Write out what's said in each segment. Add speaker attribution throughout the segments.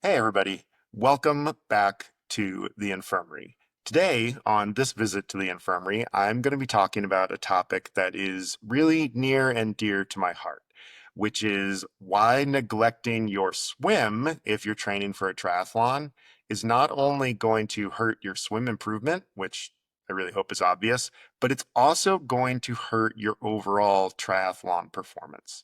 Speaker 1: Hey, everybody. Welcome back to the infirmary. Today, on this visit to the infirmary, I'm going to be talking about a topic that is really near and dear to my heart, which is why neglecting your swim if you're training for a triathlon is not only going to hurt your swim improvement, which I really hope is obvious, but it's also going to hurt your overall triathlon performance.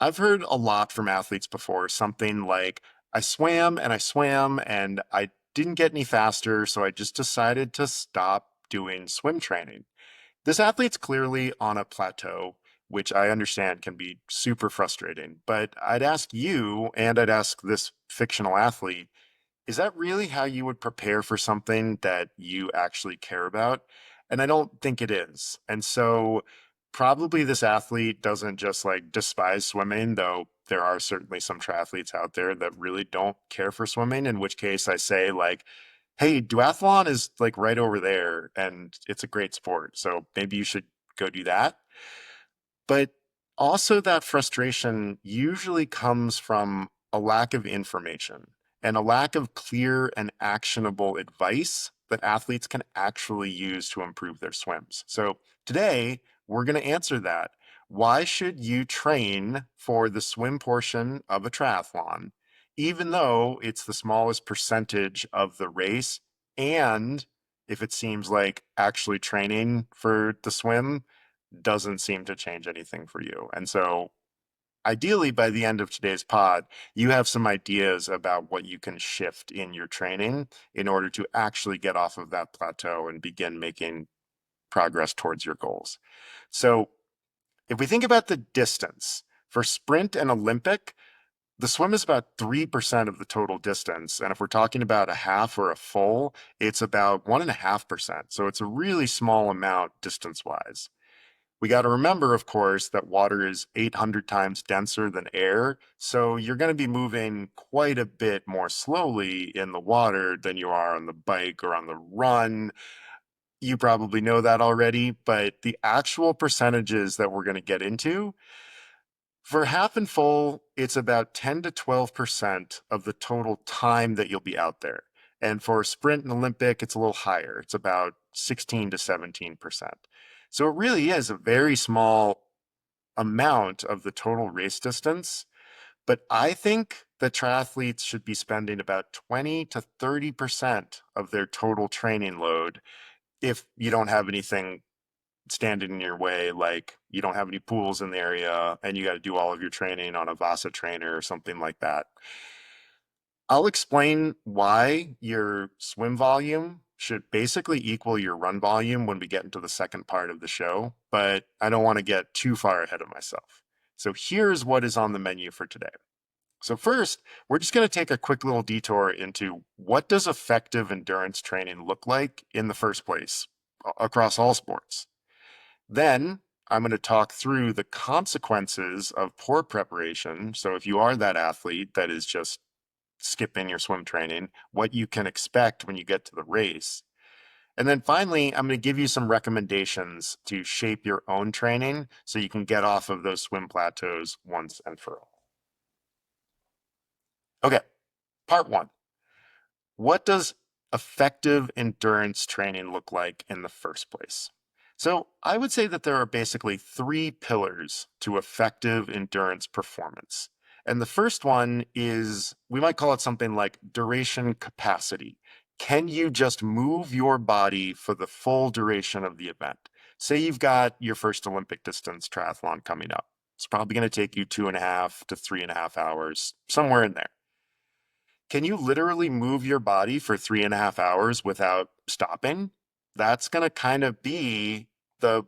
Speaker 1: I've heard a lot from athletes before, something like, I swam and I swam and I didn't get any faster, so I just decided to stop doing swim training. This athlete's clearly on a plateau, which I understand can be super frustrating. But I'd ask you, and I'd ask this fictional athlete, is that really how you would prepare for something that you actually care about? And I don't think it is. And so probably this athlete doesn't just like despise swimming, though there are certainly some triathletes out there that really don't care for swimming, in which case I say like, hey, duathlon is like right over there and it's a great sport. So maybe you should go do that. But also, that frustration usually comes from a lack of information and a lack of clear and actionable advice that athletes can actually use to improve their swims. So, today we're going to answer that. Why should you train for the swim portion of a triathlon, even though it's the smallest percentage of the race? And if it seems like actually training for the swim doesn't seem to change anything for you. And so, ideally, by the end of today's pod, you have some ideas about what you can shift in your training in order to actually get off of that plateau and begin making progress towards your goals. So, if we think about the distance for sprint and Olympic, the swim is about 3% of the total distance. And if we're talking about a half or a full, it's about 1.5%. So it's a really small amount distance wise. We got to remember, of course, that water is 800 times denser than air. So you're going to be moving quite a bit more slowly in the water than you are on the bike or on the run. You probably know that already, but the actual percentages that we're going to get into for half and full, it's about 10 to 12% of the total time that you'll be out there. And for sprint and Olympic, it's a little higher. It's about 16 to 17%. So it really is a very small amount of the total race distance. But I think that triathletes should be spending about 20 to 30% of their total training load if you don't have anything standing in your way, like you don't have any pools in the area and you got to do all of your training on a Vasa trainer or something like that. I'll explain why your swim volume should basically equal your run volume when we get into the second part of the show, but I don't want to get too far ahead of myself. So here's what is on the menu for today. So first, we're just going to take a quick little detour into what does effective endurance training look like in the first place across all sports. Then I'm going to talk through the consequences of poor preparation. So if you are that athlete that is just skipping your swim training, what you can expect when you get to the race. And then finally, I'm going to give you some recommendations to shape your own training so you can get off of those swim plateaus once and for all. Okay, part one. What does effective endurance training look like in the first place? So I would say that there are basically three pillars to effective endurance performance. And the first one is, we might call it something like duration capacity. Can you just move your body for the full duration of the event? Say you've got your first Olympic distance triathlon coming up. It's probably going to take you 2.5 to 3.5 hours, somewhere in there. Can you literally move your body for 3.5 hours without stopping? That's going to kind of be the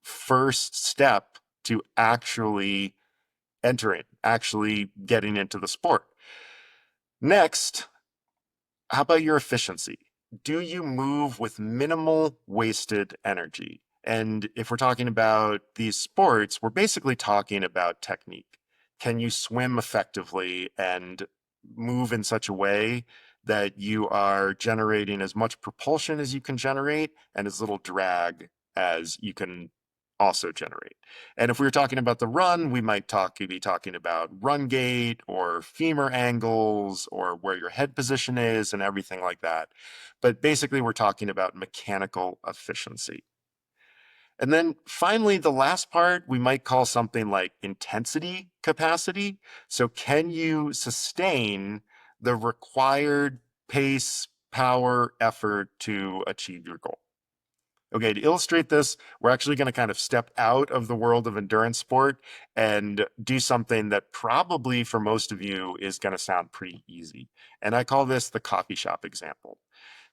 Speaker 1: first step to actually entering, actually getting into the sport. Next, how about your efficiency? Do you move with minimal wasted energy? And if we're talking about these sports, we're basically talking about technique. Can you swim effectively and move in such a way that you are generating as much propulsion as you can generate and as little drag as you can also generate. And if we were talking about the run, we might be talking about run gait or femur angles or where your head position is and everything like that. But basically, we're talking about mechanical efficiency. And then finally, the last part we might call something like intensity capacity. So can you sustain the required pace, power, effort to achieve your goal? Okay, to illustrate this, we're actually going to kind of step out of the world of endurance sport and do something that probably for most of you is going to sound pretty easy. And I call this the coffee shop example.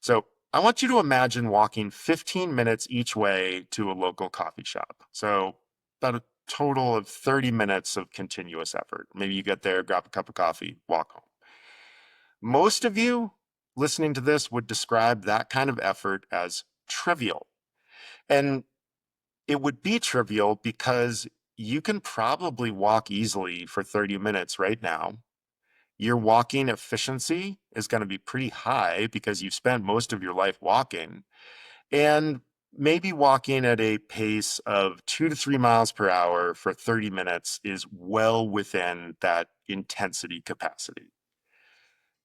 Speaker 1: So I want you to imagine walking 15 minutes each way to a local coffee shop. So about a total of 30 minutes of continuous effort. Maybe you get there, grab a cup of coffee, walk home. Most of you listening to this would describe that kind of effort as trivial. And it would be trivial because you can probably walk easily for 30 minutes right now. Your walking efficiency is going to be pretty high because you've spent most of your life walking. And maybe walking at a pace of 2 to 3 miles per hour for 30 minutes is well within that intensity capacity.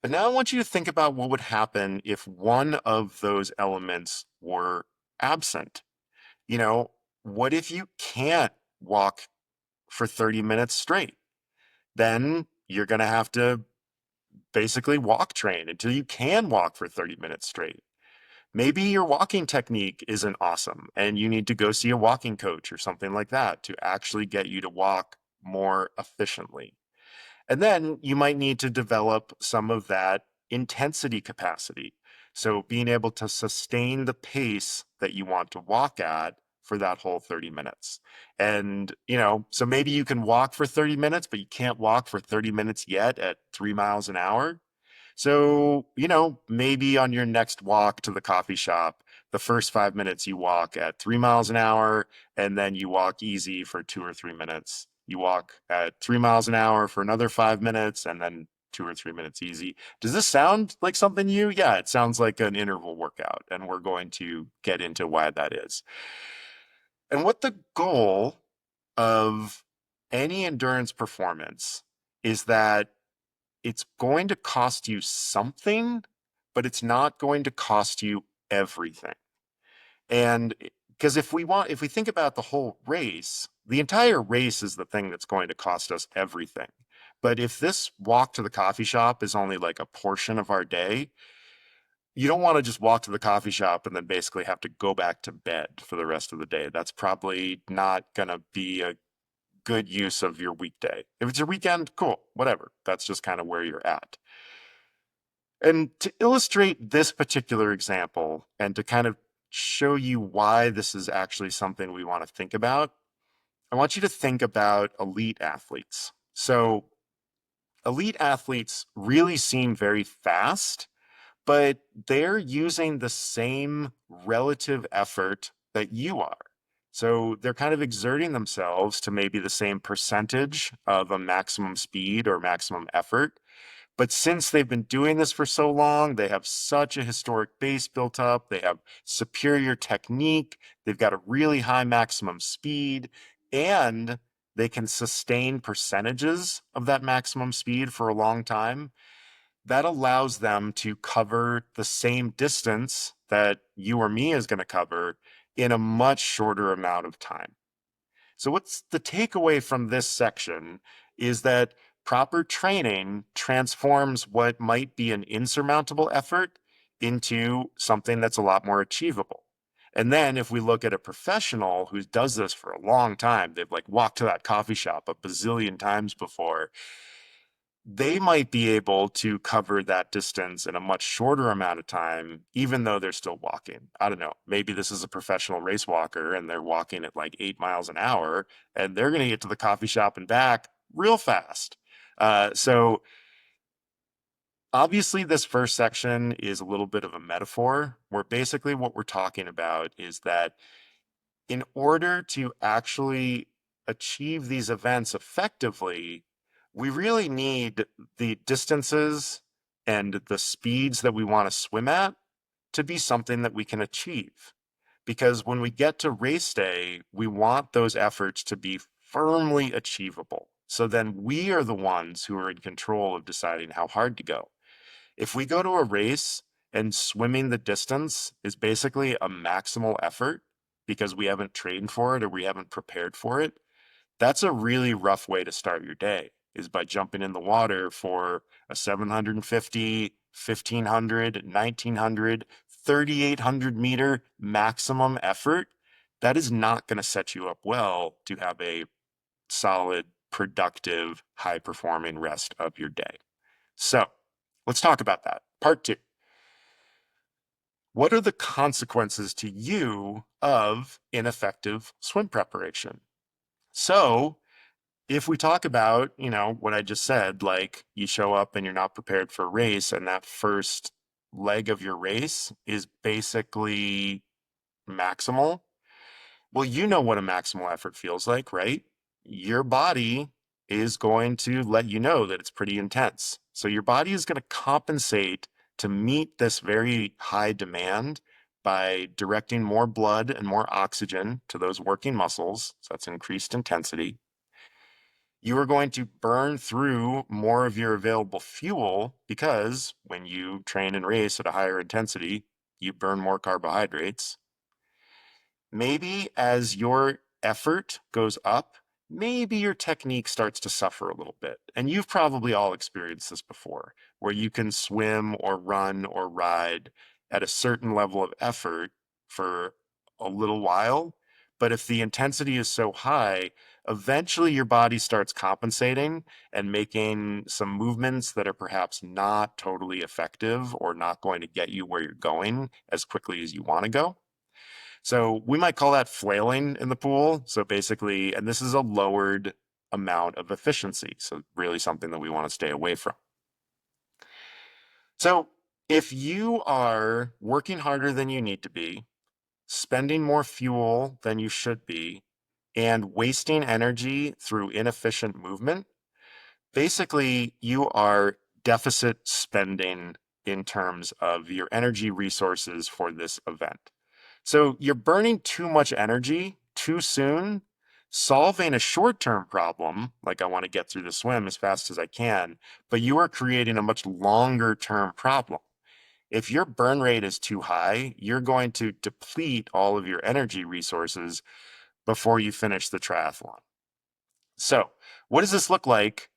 Speaker 1: But now I want you to think about what would happen if one of those elements were absent. You know, what if you can't walk for 30 minutes straight? Then you're going to have to basically walk train until you can walk for 30 minutes straight. Maybe your walking technique isn't awesome and you need to go see a walking coach or something like that to actually get you to walk more efficiently. And then you might need to develop some of that intensity capacity. So being able to sustain the pace that you want to walk at for that whole 30 minutes. And, so maybe you can walk for 30 minutes, but you can't walk for 30 minutes yet at 3 miles an hour. So, maybe on your next walk to the coffee shop, the first 5 minutes you walk at 3 miles an hour, and then you walk easy for 2 or 3 minutes. You walk at 3 miles an hour for another 5 minutes, and then 2 or 3 minutes easy. Does this sound like something Yeah, it sounds like an interval workout, and we're going to get into why that is. And what the goal of any endurance performance is that it's going to cost you something, but it's not going to cost you everything. And because if we think about the whole race, the entire race is the thing that's going to cost us everything. But if this walk to the coffee shop is only like a portion of our day, you don't want to just walk to the coffee shop and then basically have to go back to bed for the rest of the day. That's probably not going to be a good use of your weekday. If it's your weekend, cool, whatever. That's just kind of where you're at. And to illustrate this particular example and to kind of show you why this is actually something we want to think about, I want you to think about elite athletes. So elite athletes really seem very fast, but they're using the same relative effort that you are. So they're kind of exerting themselves to maybe the same percentage of a maximum speed or maximum effort. But since they've been doing this for so long, they have such a historic base built up. They have superior technique. They've got a really high maximum speed, and they can sustain percentages of that maximum speed for a long time. That allows them to cover the same distance that you or me is going to cover in a much shorter amount of time. So what's the takeaway from this section is that proper training transforms what might be an insurmountable effort into something that's a lot more achievable. And then if we look at a professional who does this for a long time, they've like walked to that coffee shop a bazillion times before, they might be able to cover that distance in a much shorter amount of time, even though they're still walking. I don't know. Maybe this is a professional race walker and they're walking at like 8 miles an hour and they're going to get to the coffee shop and back real fast. So obviously this first section is a little bit of a metaphor where basically what we're talking about is that in order to actually achieve these events effectively, we really need the distances and the speeds that we want to swim at to be something that we can achieve. because when we get to race day, we want those efforts to be firmly achievable. So then we are the ones who are in control of deciding how hard to go. If we go to a race and swimming the distance is basically a maximal effort because we haven't trained for it or we haven't prepared for it, that's a really rough way to start your day, is by jumping in the water for a 750, 1500, 1900, 3800 meter maximum effort. That is not going to set you up well to have a solid, productive, high performing rest of your day. So let's talk about that. Part two. What are the consequences to you of ineffective swim preparation? So if we talk about, what I just said, like you show up and you're not prepared for a race, and that first leg of your race is basically maximal. Well, you know what a maximal effort feels like, right? Your body is going to let you know that it's pretty intense. So your body is going to compensate to meet this very high demand by directing more blood and more oxygen to those working muscles. So that's increased intensity. You are going to burn through more of your available fuel because when you train and race at a higher intensity, you burn more carbohydrates. Maybe as your effort goes up, maybe your technique starts to suffer a little bit. And you've probably all experienced this before, where you can swim or run or ride at a certain level of effort for a little while. But if the intensity is so high, eventually your body starts compensating and making some movements that are perhaps not totally effective or not going to get you where you're going as quickly as you want to go. So we might call that flailing in the pool. So basically, and this is a lowered amount of efficiency. So really something that we want to stay away from. So if you are working harder than you need to be, spending more fuel than you should be, and wasting energy through inefficient movement, basically you are deficit spending in terms of your energy resources for this event. So you're burning too much energy too soon, solving a short-term problem, like I want to get through the swim as fast as I can, but you are creating a much longer-term problem. If your burn rate is too high, you're going to deplete all of your energy resources before you finish the triathlon. So what does this look like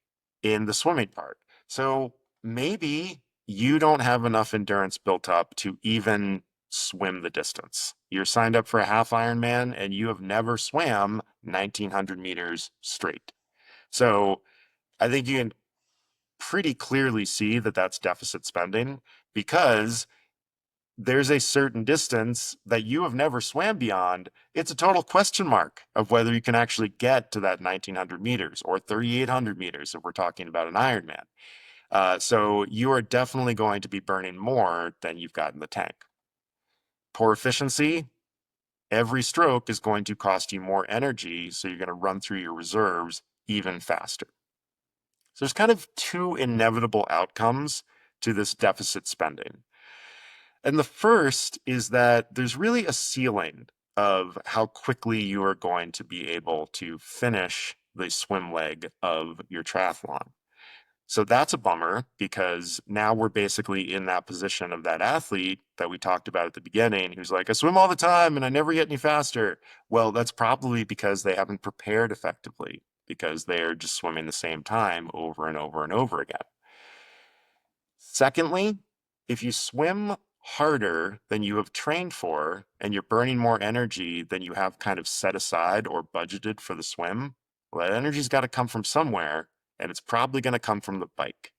Speaker 1: in the swimming part? So maybe you don't have enough endurance built up to even swim the distance. You're signed up for a half Ironman and you have never swam 1900 meters straight. So I think you can pretty clearly see that that's deficit spending, because there's a certain distance that you have never swam beyond. It's a total question mark of whether you can actually get to that 1900 meters or 3800 meters if we're talking about an Ironman. So you are definitely going to be burning more than you've got in the tank. Poor efficiency, every stroke is going to cost you more energy, so you're going to run through your reserves even faster. So there's kind of two inevitable outcomes to this deficit spending. And the first is that there's really a ceiling of how quickly you are going to be able to finish the swim leg of your triathlon. So that's a bummer, because now we're basically in that position of that athlete that we talked about at the beginning, who's like, I swim all the time and I never get any faster. Well, that's probably because they haven't prepared effectively, because they're just swimming the same time over and over and over again. Secondly, if you swim harder than you have trained for and you're burning more energy than you have kind of set aside or budgeted for the swim, well, that energy's got to come from somewhere, and it's probably going to come from the bike.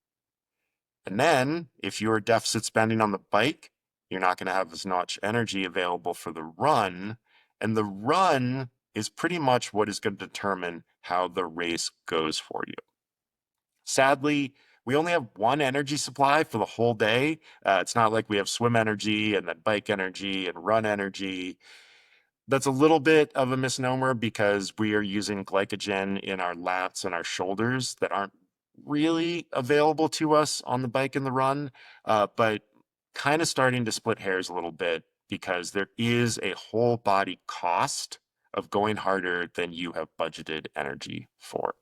Speaker 1: And then if you're deficit spending on the bike, you're not going to have as much energy available for the run. And the run is pretty much what is going to determine how the race goes for you. Sadly, we only have one energy supply for the whole day. It's not like we have swim energy and then bike energy and run energy. That's a little bit of a misnomer, because we are using glycogen in our lats and our shoulders that aren't really available to us on the bike and the run, but kind of starting to split hairs a little bit because there is a whole body cost of going harder than you have budgeted energy for.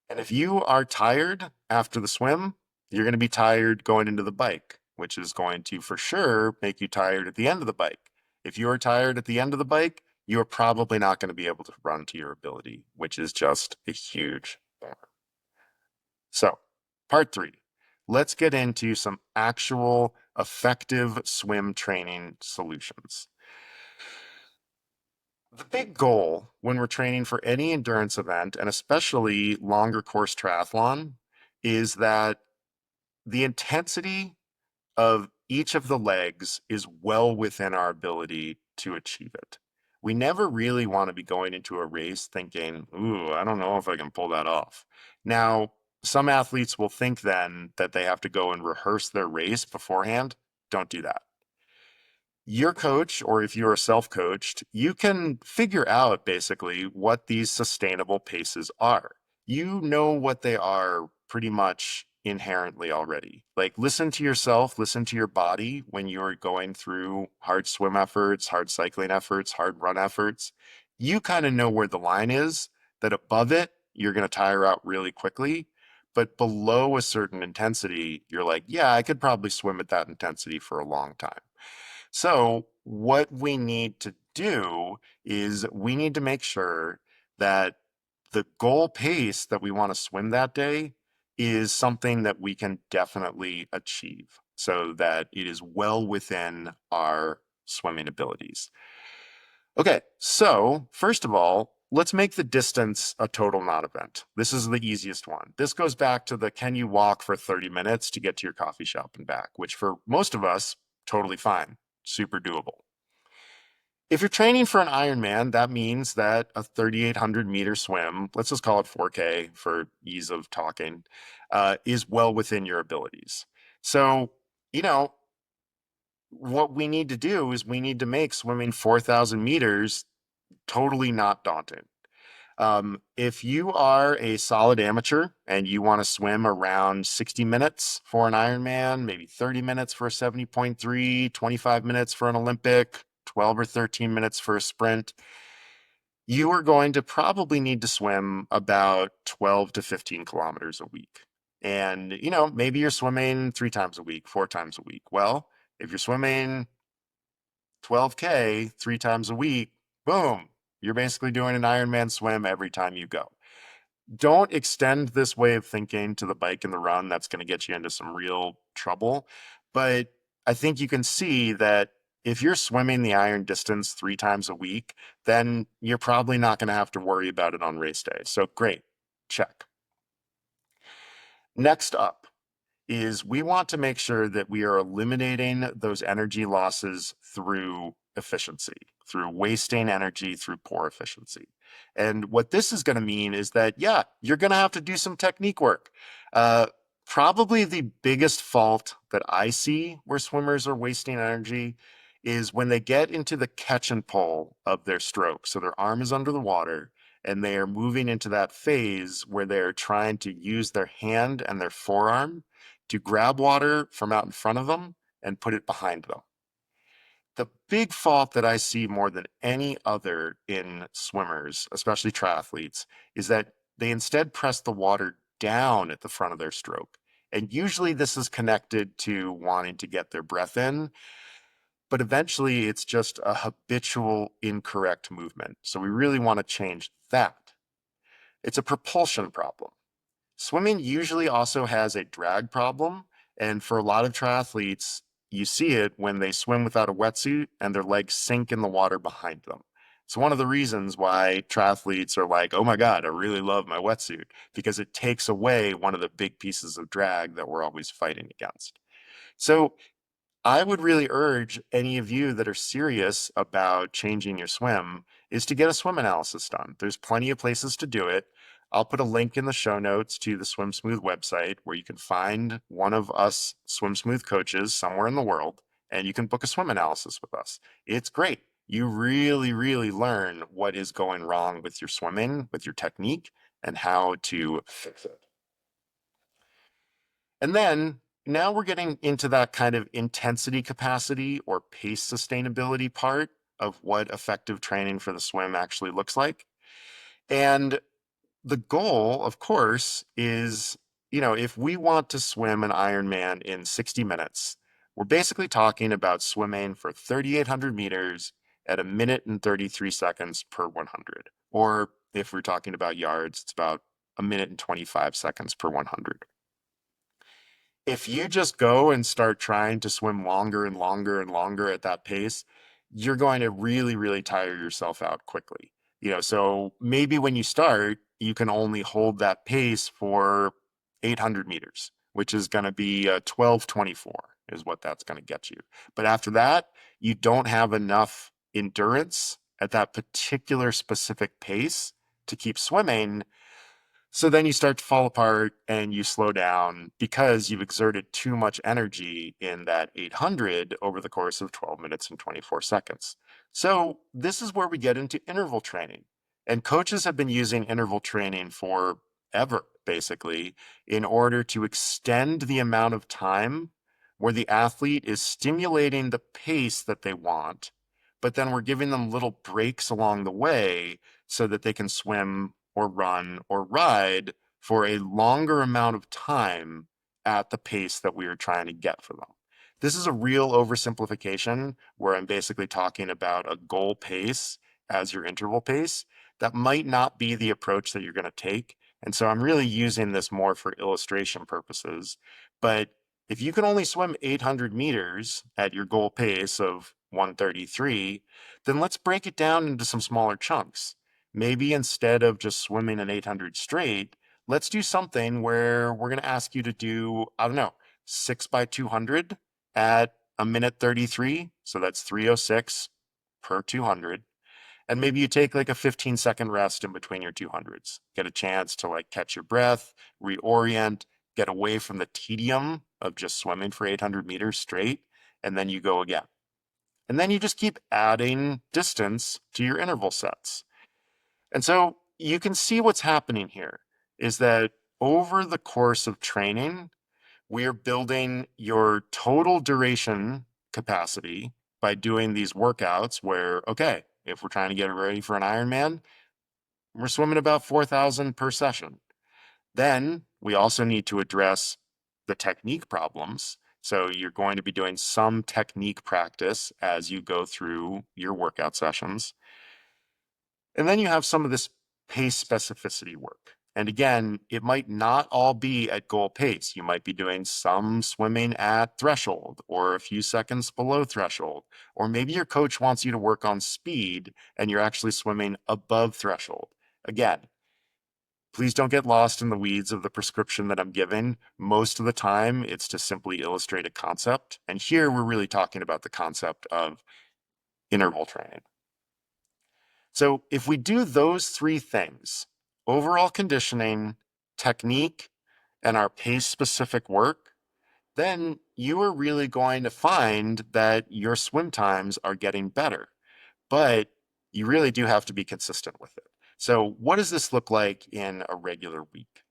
Speaker 1: And if you are tired after the swim, you're going to be tired going into the bike, which is going to for sure make you tired at the end of the bike. If you are tired at the end of the bike, you are probably not going to be able to run to your ability, which is just a huge bummer. So, part 3, let's get into some actual effective swim training solutions. The big goal when we're training for any endurance event, and especially longer course triathlon, is that the intensity of each of the legs is well within our ability to achieve it. We never really want to be going into a race thinking, ooh, I don't know if I can pull that off. Now, some athletes will think then that they have to go and rehearse their race beforehand. Don't do that. Your coach, or if you're self-coached, you can figure out basically what these sustainable paces are. You know what they are pretty much inherently already. Like, listen to yourself, listen to your body when you're going through hard swim efforts, hard cycling efforts, hard run efforts. You kind of know where the line is, that above it, you're going to tire out really quickly. But below a certain intensity, you're like, yeah, I could probably swim at that intensity for a long time. So what we need to do is we need to make sure that the goal pace that we want to swim that day is something that we can definitely achieve so that it is well within our swimming abilities. Okay, so first of all, let's make the distance a total non-event. This is the easiest one. This goes back to the can you walk for 30 minutes to get to your coffee shop and back, which for most of us, totally fine, super doable. If you're training for an Ironman, that means that a 3,800 meter swim, let's just call it 4K for ease of talking, is well within your abilities. So, you know, what we need to do is we need to make swimming 4,000 meters totally not daunting. If you are a solid amateur and you want to swim around 60 minutes for an Ironman, maybe 30 minutes for a 70.3, 25 minutes for an Olympic, 12 or 13 minutes for a sprint, you are going to probably need to swim about 12 to 15 kilometers a week. And, maybe you're swimming 3 times a week, 4 times a week. Well, if you're swimming 12K 3 times a week, boom, you're basically doing an Ironman swim every time you go. Don't extend this way of thinking to the bike and the run. That's going to get you into some real trouble. But I think you can see that if you're swimming the iron distance 3 times a week, then you're probably not going to have to worry about it on race day. So great, check. Next up is we want to make sure that we are eliminating those energy losses through efficiency, through wasting energy through poor efficiency. And what this is going to mean is that, yeah, you're going to have to do some technique work. Probably the biggest fault that I see where swimmers are wasting energy is when they get into the catch and pull of their stroke. So their arm is under the water and they are moving into that phase where they're trying to use their hand and their forearm to grab water from out in front of them and put it behind them. The big fault that I see more than any other in swimmers, especially triathletes, is that they instead press the water down at the front of their stroke. And usually this is connected to wanting to get their breath in, but eventually it's just a habitual incorrect movement. So we really want to change that. It's a propulsion problem. Swimming usually also has a drag problem, and for a lot of triathletes, you see it when they swim without a wetsuit and their legs sink in the water behind them. It's one of the reasons why triathletes are like, oh my God, I really love my wetsuit, because it takes away one of the big pieces of drag that we're always fighting against. So I would really urge any of you that are serious about changing your swim is to get a swim analysis done. There's plenty of places to do it. I'll put a link in the show notes to the Swim Smooth website where you can find one of us Swim Smooth coaches somewhere in the world, and you can book a swim analysis with us. It's great. You really, really learn what is going wrong with your swimming, with your technique, and how to fix it. And then now we're getting into that kind of intensity capacity or pace sustainability part of what effective training for the swim actually looks like. And the goal, of course, is, if we want to swim an Ironman in 60 minutes, we're basically talking about swimming for 3,800 meters at a minute and 33 seconds per 100. Or if we're talking about yards, it's about a minute and 25 seconds per 100. If you just go and start trying to swim longer and longer and longer at that pace, you're going to really, really tire yourself out quickly. So maybe when you start, you can only hold that pace for 800 meters, which is going to be 12:24 is what that's going to get you. But after that, you don't have enough endurance at that particular specific pace to keep swimming, so then you start to fall apart and you slow down because you've exerted too much energy in that 800 over the course of 12 minutes and 24 seconds. So this is where we get into interval training. And coaches have been using interval training forever, basically, in order to extend the amount of time where the athlete is stimulating the pace that they want, but then we're giving them little breaks along the way so that they can swim or run or ride for a longer amount of time at the pace that we are trying to get for them. This is a real oversimplification where I'm basically talking about a goal pace as your interval pace. That might not be the approach that you're going to take. And so I'm really using this more for illustration purposes. But if you can only swim 800 meters at your goal pace of 133, then let's break it down into some smaller chunks. Maybe instead of just swimming an 800 straight, let's do something where we're going to ask you to do, I don't know, 6 by 200 at a minute 33. So that's 306 per 200. And maybe you take like a 15-second rest in between your 200s, get a chance to like catch your breath, reorient, get away from the tedium of just swimming for 800 meters straight, and then you go again. And then you just keep adding distance to your interval sets. And so you can see what's happening here is that over the course of training, we are building your total duration capacity by doing these workouts where, okay, if we're trying to get ready for an Ironman, we're swimming about 4,000 per session. Then we also need to address the technique problems. So you're going to be doing some technique practice as you go through your workout sessions. And then you have some of this pace specificity work. And again, it might not all be at goal pace. You might be doing some swimming at threshold or a few seconds below threshold. Or maybe your coach wants you to work on speed and you're actually swimming above threshold. Again, please don't get lost in the weeds of the prescription that I'm giving. Most of the time, it's to simply illustrate a concept. And here we're really talking about the concept of interval training. So if we do those three things, overall conditioning, technique, and our pace-specific work, then you are really going to find that your swim times are getting better. But you really do have to be consistent with it. So what does this look like in a regular week?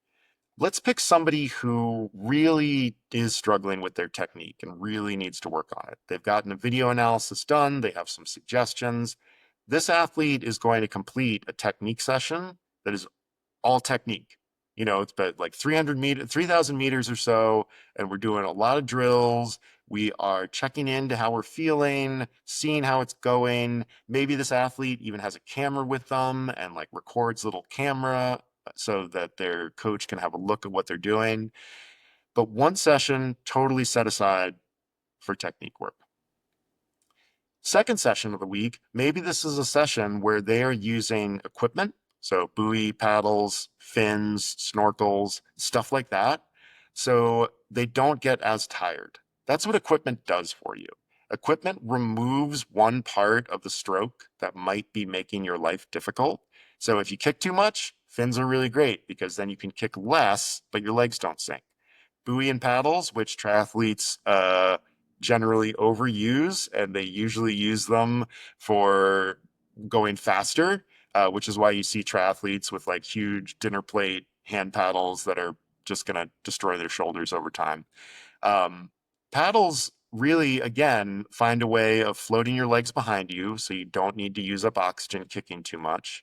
Speaker 1: Let's pick somebody who really is struggling with their technique and really needs to work on it. They've gotten a video analysis done. They have some suggestions. This athlete is going to complete a technique session that is all technique. It's about like 3,000 meters or so, and we're doing a lot of drills. We are checking into how we're feeling, seeing how it's going. Maybe this athlete even has a camera with them and like records little camera so that their coach can have a look at what they're doing. But one session totally set aside for technique work. Second session of the week, maybe this is a session where they are using equipment, so buoy, paddles, fins, snorkels, stuff like that, so they don't get as tired. That's what equipment does for you. Equipment removes one part of the stroke that might be making your life difficult. So if you kick too much, fins are really great because then you can kick less, but your legs don't sink. Buoy and paddles, which triathletes generally overuse, and they usually use them for going faster, which is why you see triathletes with like huge dinner plate hand paddles that are just going to destroy their shoulders over time. Um, Paddles really, again, find a way of floating your legs behind you so you don't need to use up oxygen kicking too much.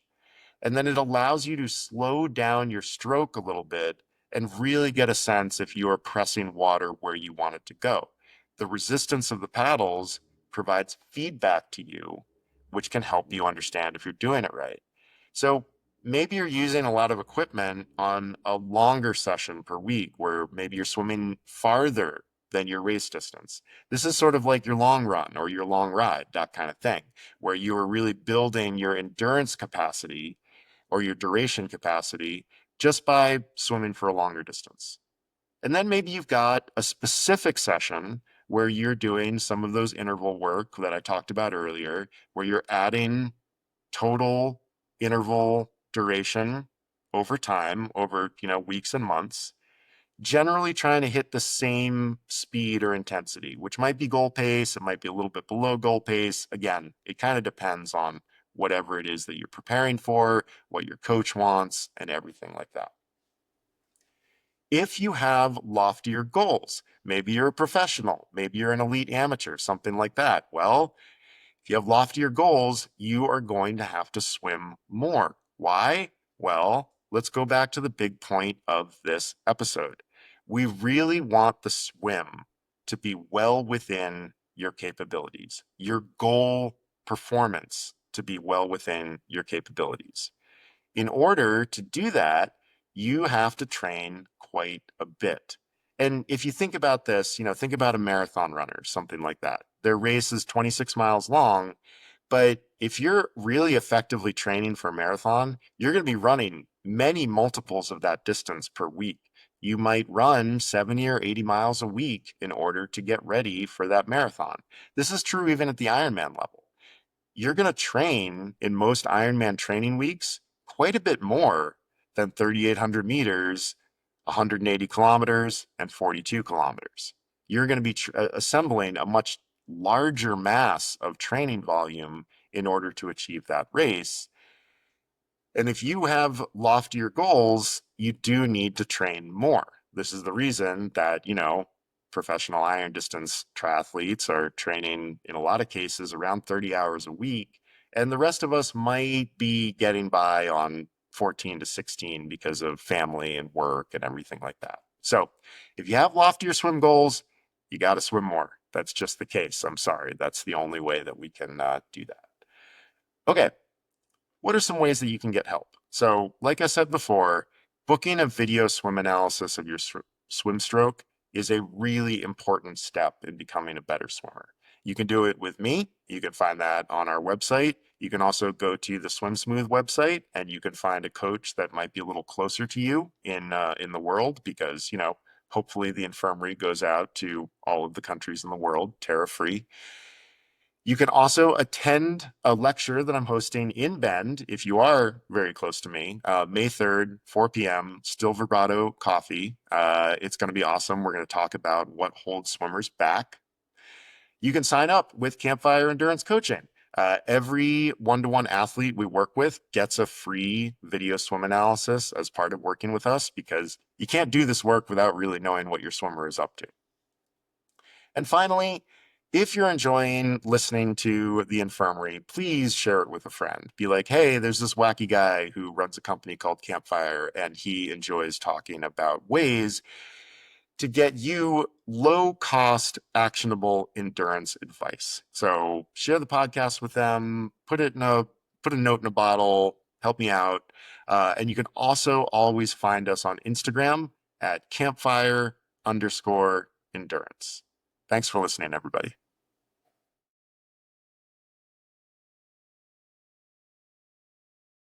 Speaker 1: And then it allows you to slow down your stroke a little bit and really get a sense if you are pressing water where you want it to go. The resistance of the paddles provides feedback to you, which can help you understand if you're doing it right. So maybe you're using a lot of equipment on a longer session per week where maybe you're swimming farther than your race distance. This is sort of like your long run or your long ride, that kind of thing, where you are really building your endurance capacity or your duration capacity just by swimming for a longer distance. And then maybe you've got a specific session where you're doing some of those interval work that I talked about earlier, where you're adding total interval duration over time, over, weeks and months, generally trying to hit the same speed or intensity, which might be goal pace, it might be a little bit below goal pace. Again, it kind of depends on whatever it is that you're preparing for, what your coach wants, and everything like that. If you have loftier goals, maybe you're a professional, maybe you're an elite amateur, something like that. Well, if you have loftier goals, you are going to have to swim more. Why? Well, let's go back to the big point of this episode. We really want the swim to be well within your capabilities, your goal performance to be well within your capabilities. In order to do that, you have to train quite a bit. And if you think about this, think about a marathon runner, something like that. Their race is 26 miles long, but if you're really effectively training for a marathon, you're going to be running many multiples of that distance per week. You might run 70 or 80 miles a week in order to get ready for that marathon. This is true even at the Ironman level. You're going to train in most Ironman training weeks quite a bit more than 3,800 meters, 180 kilometers, and 42 kilometers. You're going to be assembling a much larger mass of training volume in order to achieve that race. And if you have loftier goals, you do need to train more. This is the reason that, professional iron distance triathletes are training in a lot of cases around 30 hours a week. And the rest of us might be getting by on 14 to 16 because of family and work and everything like that. So if you have loftier swim goals, you got to swim more. That's just the case. I'm sorry. That's the only way that we can do that. Okay. What are some ways that you can get help? So, like I said before, booking a video swim analysis of your swim stroke is a really important step in becoming a better swimmer. You can do it with me. You can find that on our website. You can also go to the Swim Smooth website and you can find a coach that might be a little closer to you in the world because, hopefully the infirmary goes out to all of the countries in the world, tariff-free. You can also attend a lecture that I'm hosting in Bend if you are very close to me, May 3rd, 4 p.m., Still Vibrato Coffee. It's going to be awesome. We're going to talk about what holds swimmers back. You can sign up with Campfire Endurance Coaching. Every one-to-one athlete we work with gets a free video swim analysis as part of working with us because you can't do this work without really knowing what your swimmer is up to. And finally, if you're enjoying listening to the infirmary, please share it with a friend. Be like, hey, there's this wacky guy who runs a company called Campfire, and he enjoys talking about ways to get you low-cost, actionable endurance advice. So share the podcast with them, put a note in a bottle, help me out. And you can also always find us on Instagram at campfire_endurance. Thanks for listening, everybody.